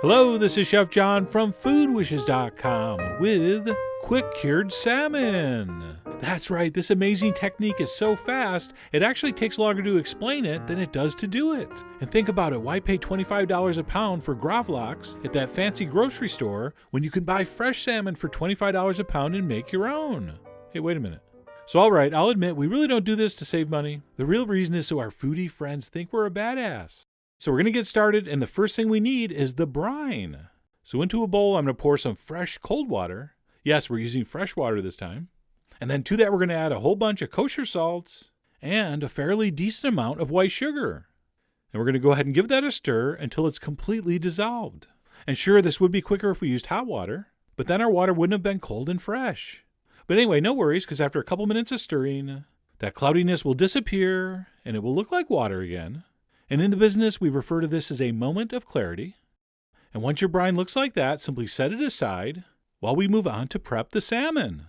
Hello, this is Chef John from foodwishes.com with quick cured salmon. That's right, this amazing technique is so fast, it actually takes longer to explain it than it does to do it. And think about it, why pay $25 a pound for gravlax at that fancy grocery store when you can buy fresh salmon for $25 a pound and make your own? Hey, wait a minute. So alright, I'll admit, we really don't do this to save money. The real reason is so our foodie friends think we're a badass. So we're going to get started, and the first thing we need is the brine. So into a bowl, I'm going to pour some fresh cold water. Yes, we're using fresh water this time. And then to that, we're going to add a whole bunch of kosher salts and a fairly decent amount of white sugar. And we're going to go ahead and give that a stir until it's completely dissolved. And sure, this would be quicker if we used hot water, but then our water wouldn't have been cold and fresh. But anyway, no worries, because after a couple minutes of stirring, that cloudiness will disappear and it will look like water again. And in the business, we refer to this as a moment of clarity. And once your brine looks like that, simply set it aside while we move on to prep the salmon.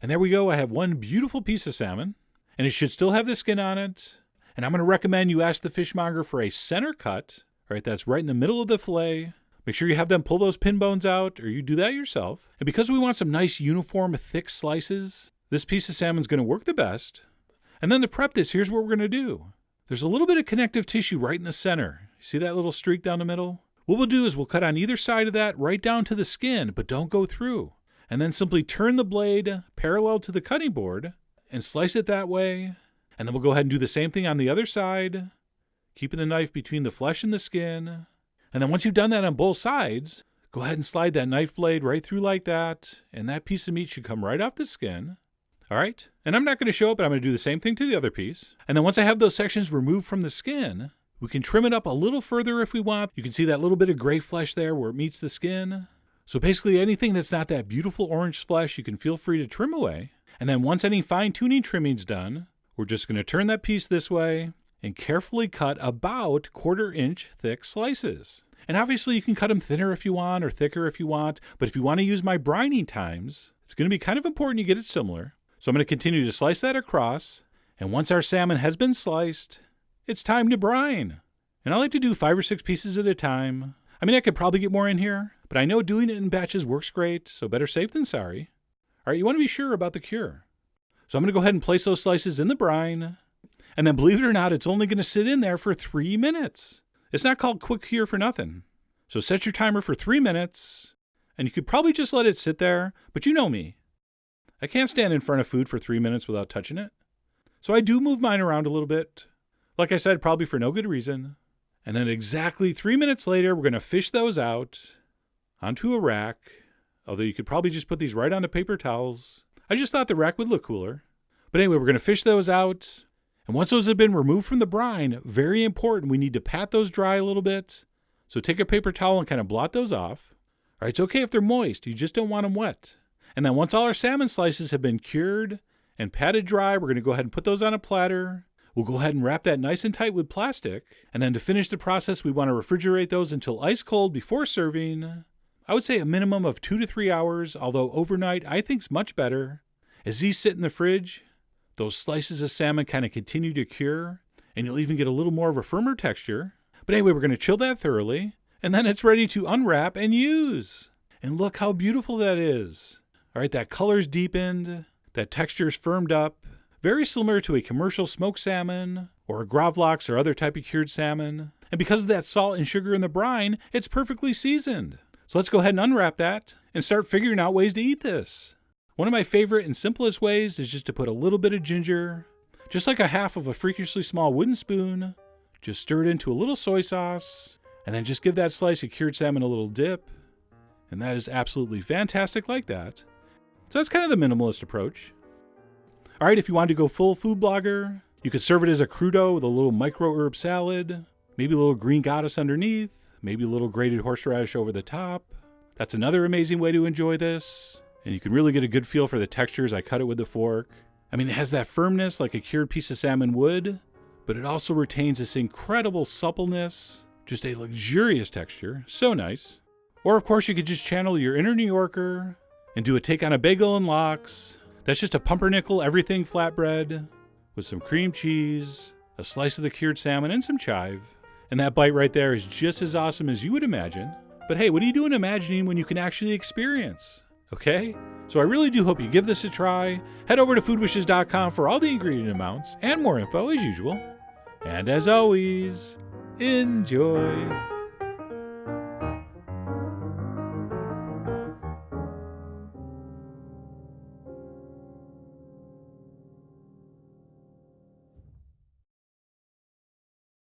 And there we go. I have one beautiful piece of salmon, and it should still have the skin on it. And I'm going to recommend you ask the fishmonger for a center cut. All right, that's right in the middle of the fillet. Make sure you have them pull those pin bones out, or you do that yourself. And because we want some nice, uniform, thick slices, this piece of salmon is going to work the best. And then to prep this, here's what we're going to do. There's a little bit of connective tissue right in the center. See that little streak down the middle? What we'll do is we'll cut on either side of that right down to the skin, but don't go through. And then simply turn the blade parallel to the cutting board and slice it that way. And then we'll go ahead and do the same thing on the other side, keeping the knife between the flesh and the skin. And then once you've done that on both sides, go ahead and slide that knife blade right through like that, and that piece of meat should come right off the skin. All right, and I'm not going to show it, but I'm going to do the same thing to the other piece. And then once I have those sections removed from the skin, we can trim it up a little further if we want. You can see that little bit of gray flesh there where it meets the skin. So basically anything that's not that beautiful orange flesh, you can feel free to trim away. And then once any fine-tuning trimming's done, we're just going to turn that piece this way and carefully cut about 1/4 inch thick slices. And obviously you can cut them thinner if you want or thicker if you want, but if you want to use my brining times, it's going to be kind of important you get it similar. So I'm going to continue to slice that across, and once our salmon has been sliced, it's time to brine. And I like to do 5 or 6 pieces at a time. I mean, I could probably get more in here, but I know doing it in batches works great, so better safe than sorry. All right, you want to be sure about the cure. So I'm going to go ahead and place those slices in the brine, and then believe it or not, it's only going to sit in there for 3 minutes. It's not called quick cure for nothing. So set your timer for 3 minutes, and you could probably just let it sit there, but you know me. I can't stand in front of food for 3 minutes without touching it. So I do move mine around a little bit. Like I said, probably for no good reason. And then exactly 3 minutes later, we're going to fish those out onto a rack. Although you could probably just put these right onto paper towels. I just thought the rack would look cooler. But anyway, we're going to fish those out. And once those have been removed from the brine, very important, we need to pat those dry a little bit. So take a paper towel and kind of blot those off. All right, it's okay if they're moist. You just don't want them wet. And then once all our salmon slices have been cured and patted dry, we're going to go ahead and put those on a platter. We'll go ahead and wrap that nice and tight with plastic. And then to finish the process, we want to refrigerate those until ice cold before serving. I would say a minimum of 2 to 3 hours, although overnight I think's much better. As these sit in the fridge, those slices of salmon kind of continue to cure, and you'll even get a little more of a firmer texture. But anyway, we're going to chill that thoroughly, and then it's ready to unwrap and use. And look how beautiful that is. All right, that color's deepened, that texture's firmed up, very similar to a commercial smoked salmon or a gravlax or other type of cured salmon. And because of that salt and sugar in the brine, it's perfectly seasoned. So let's go ahead and unwrap that and start figuring out ways to eat this. One of my favorite and simplest ways is just to put a little bit of ginger, just like a half of a freakishly small wooden spoon, just stir it into a little soy sauce, and then just give that slice of cured salmon a little dip. And that is absolutely fantastic like that. So that's kind of the minimalist approach. All right, if you wanted to go full food blogger, you could serve it as a crudo with a little micro herb salad, maybe a little green goddess underneath, maybe a little grated horseradish over the top. That's another amazing way to enjoy this. And you can really get a good feel for the textures. I cut it with the fork. I mean, it has that firmness like a cured piece of salmon would, but it also retains this incredible suppleness, just a luxurious texture. So nice. Or of course, you could just channel your inner New Yorker and do a take on a bagel and lox. That's just a pumpernickel everything flatbread with some cream cheese, a slice of the cured salmon, and some chive. And that bite right there is just as awesome as you would imagine. but hey, what are you doing imagining when you can actually experience? Okay? So I really do hope you give this a try. Head over to foodwishes.com for all the ingredient amounts and more info as usual. And as always, enjoy.